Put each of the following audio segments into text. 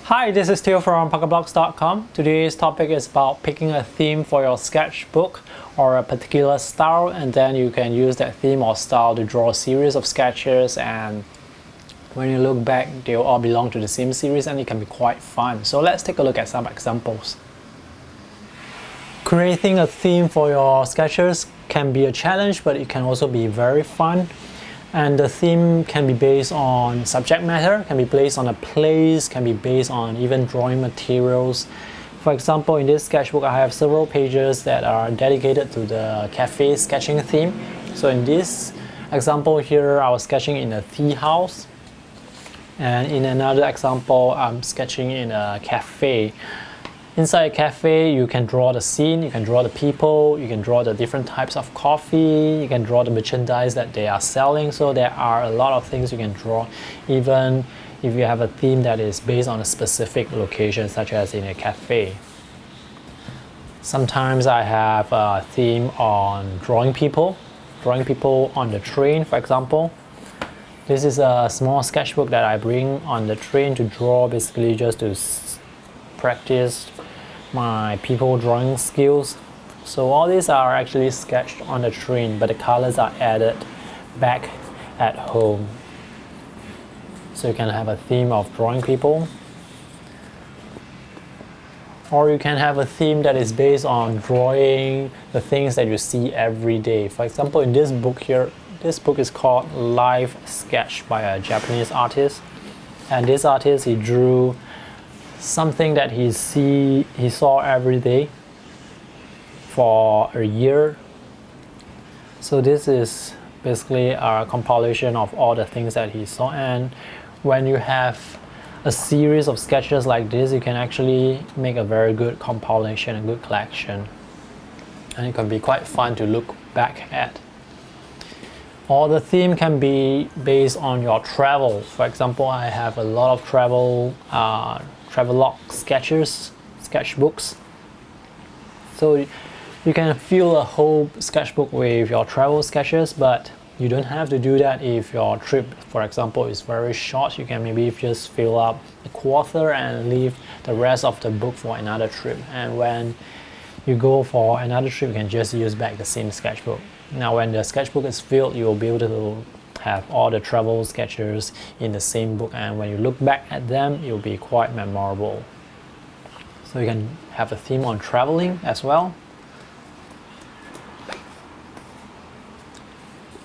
Hi, this is Theo from pocketblocks.com. Today's topic is about picking a theme for your sketchbook or a particular style, and then you can use that theme or style to draw a series of sketches, and when you look back, they'll all belong to the same series and it can be quite fun. So let's take a look at some examples. Creating a theme for your sketches can be a challenge, but it can also be very fun. And the theme can be based on subject matter, can be based on a place, can be based on even drawing materials. For example, in this sketchbook, I have several pages that are dedicated to the cafe sketching theme. So in this example here, I was sketching in a tea house. And in another example, I'm sketching in a cafe. Inside a cafe, you can draw the scene, you can draw the people, you can draw the different types of coffee, you can draw the merchandise that they are selling. So there are a lot of things you can draw, even if you have a theme that is based on a specific location, such as in a cafe. Sometimes I have a theme on drawing people on the train, for example. This is a small sketchbook that I bring on the train to draw, basically just to practice my people drawing skills. So all these are actually sketched on the train, but the colors are added back at home. So you can have a theme of drawing people, or you can have a theme that is based on drawing the things that you see every day. For example, in this book here, this book is called Life Sketch by a Japanese artist, and this artist, he drew something that he saw every day for a year. So this is basically a compilation of all the things that he saw, and when you have a series of sketches like this, you can actually make a very good compilation, a good collection, and it can be quite fun to look back at. Or the theme can be based on your travel. For example, I have a lot of travelogue sketchbooks. So you can fill a whole sketchbook with your travel sketches, but you don't have to do that if your trip, for example, is very short. You can maybe just fill up a quarter and leave the rest of the book for another trip. And when you go for another trip, you can just use back the same sketchbook. Now when the sketchbook is filled, you will be able to have all the travel sketches in the same book, and when you look back at them, it will be quite memorable. So you can have a theme on traveling as well.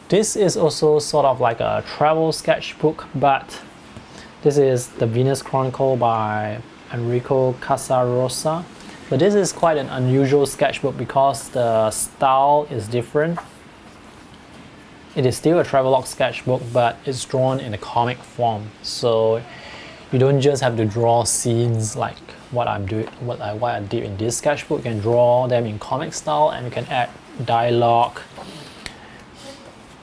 This is also sort of like a travel sketchbook, but this is the Venice Chronicle by Enrico Casarosa. But this is quite an unusual sketchbook because the style is different. It is still a travelogue sketchbook, but it's drawn in a comic form. So you don't just have to draw scenes like what I did in this sketchbook. You can draw them in comic style, and you can add dialogue,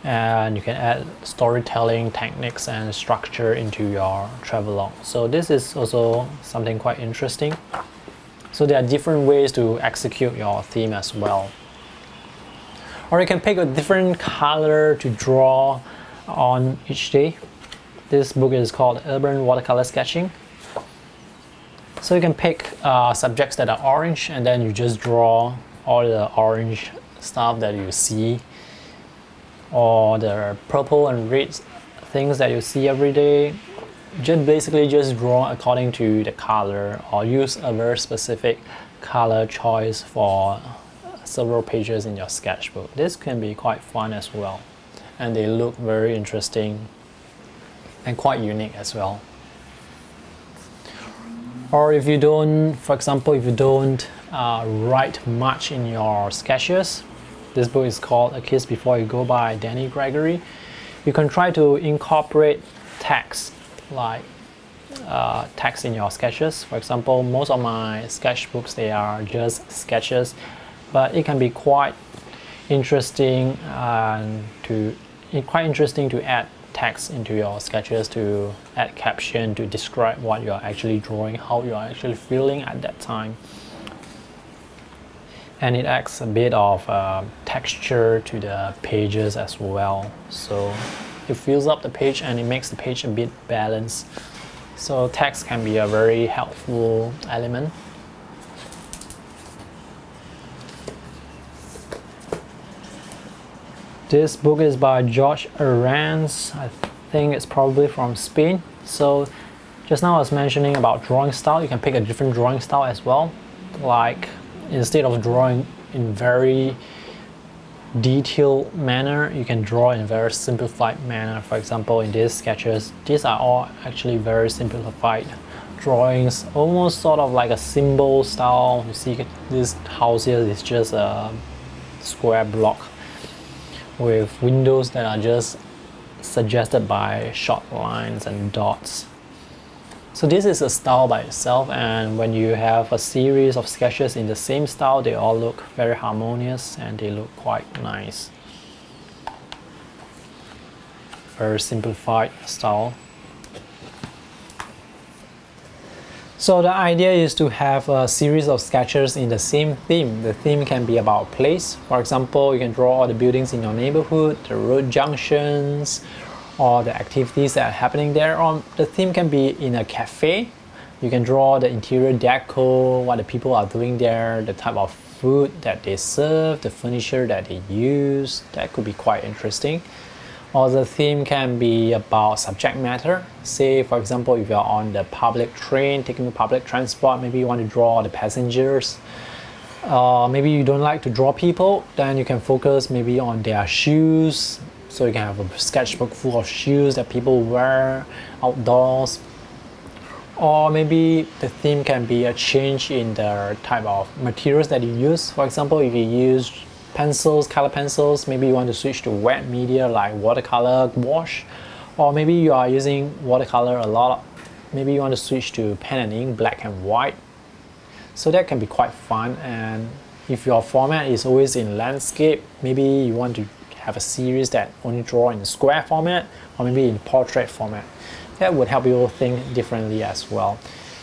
and you can add storytelling techniques and structure into your travelogue. So this is also something quite interesting. So there are different ways to execute your theme as well. Or you can pick a different color to draw on each day. This book is called Urban Watercolor Sketching. So you can pick subjects that are orange, and then you just draw all the orange stuff that you see, or the purple and red things that you see every day. Basically just draw according to the color, or use a very specific color choice for several pages in your sketchbook. This can be quite fun as well, and they look very interesting and quite unique as well. Or if you don't, for example, if you don't write much in your sketches, this book is called A Kiss Before You Go by Danny Gregory. You can try to incorporate text, like text in your sketches. For example, most of my sketchbooks, they are just sketches, but it can be quite interesting to add text into your sketches, to add caption to describe what you are actually drawing, how you are actually feeling at that time. And it adds a bit of texture to the pages as well. So it fills up the page and it makes the page a bit balanced. So text can be a very helpful element. This book is by Jorge Arranz. I think it's probably from Spain. So just now I was mentioning about drawing style. You can pick a different drawing style as well. Like instead of drawing in very detailed manner, you can draw in a very simplified manner. For example, in these sketches, these are all actually very simplified drawings, almost sort of like a symbol style. You see this house here is just a square block with windows that are just suggested by short lines and dots. So this is a style by itself, and when you have a series of sketches in the same style, they all look very harmonious and they look quite nice. Very simplified style. So the idea is to have a series of sketches in the same theme. The theme can be about a place. For example, you can draw all the buildings in your neighborhood, the road junctions, or the activities that are happening there. Or the theme can be in a cafe. You can draw the interior decor, what the people are doing there, the type of food that they serve, the furniture that they use. That could be quite interesting. Or the theme can be about subject matter. Say, for example, if you're on the public train, taking public transport, maybe you want to draw the passengers. Maybe you don't like to draw people, then you can focus maybe on their shoes. So you can have a sketchbook full of shoes that people wear outdoors. Or maybe the theme can be a change in the type of materials that you use. For example, if you use pencils, color pencils, maybe you want to switch to wet media like watercolor wash. Or maybe you are using watercolor a lot. Maybe you want to switch to pen and ink, black and white. So that can be quite fun. And if your format is always in landscape, maybe you want to have a series that only draw in square format, or maybe in portrait format. That would help you think differently as well.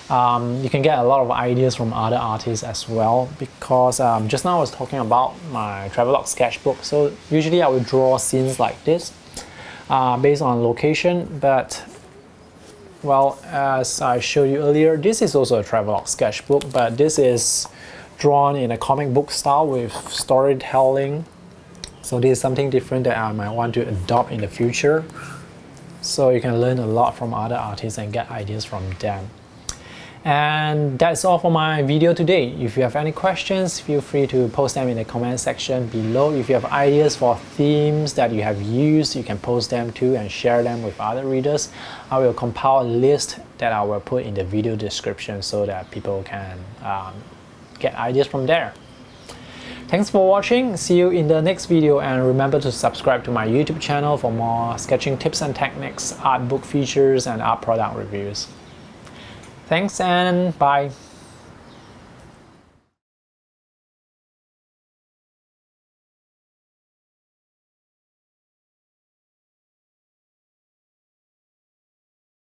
You can get a lot of ideas from other artists as well, because just now I was talking about my travelogue sketchbook. So usually I would draw scenes like this based on location, but well, as I showed you earlier, this is also a travelogue sketchbook, but this is drawn in a comic book style with storytelling. So this is something different that I might want to adopt in the future. So you can learn a lot from other artists and get ideas from them. And that's all for my video today. If you have any questions, feel free to post them in the comment section below. If you have ideas for themes that you have used, you can post them too and share them with other readers. I will compile a list that I will put in the video description so that people can get ideas from there. Thanks for watching. See you in the next video, and remember to subscribe to my YouTube channel for more sketching tips and techniques, art book features, and art product reviews. Thanks and bye.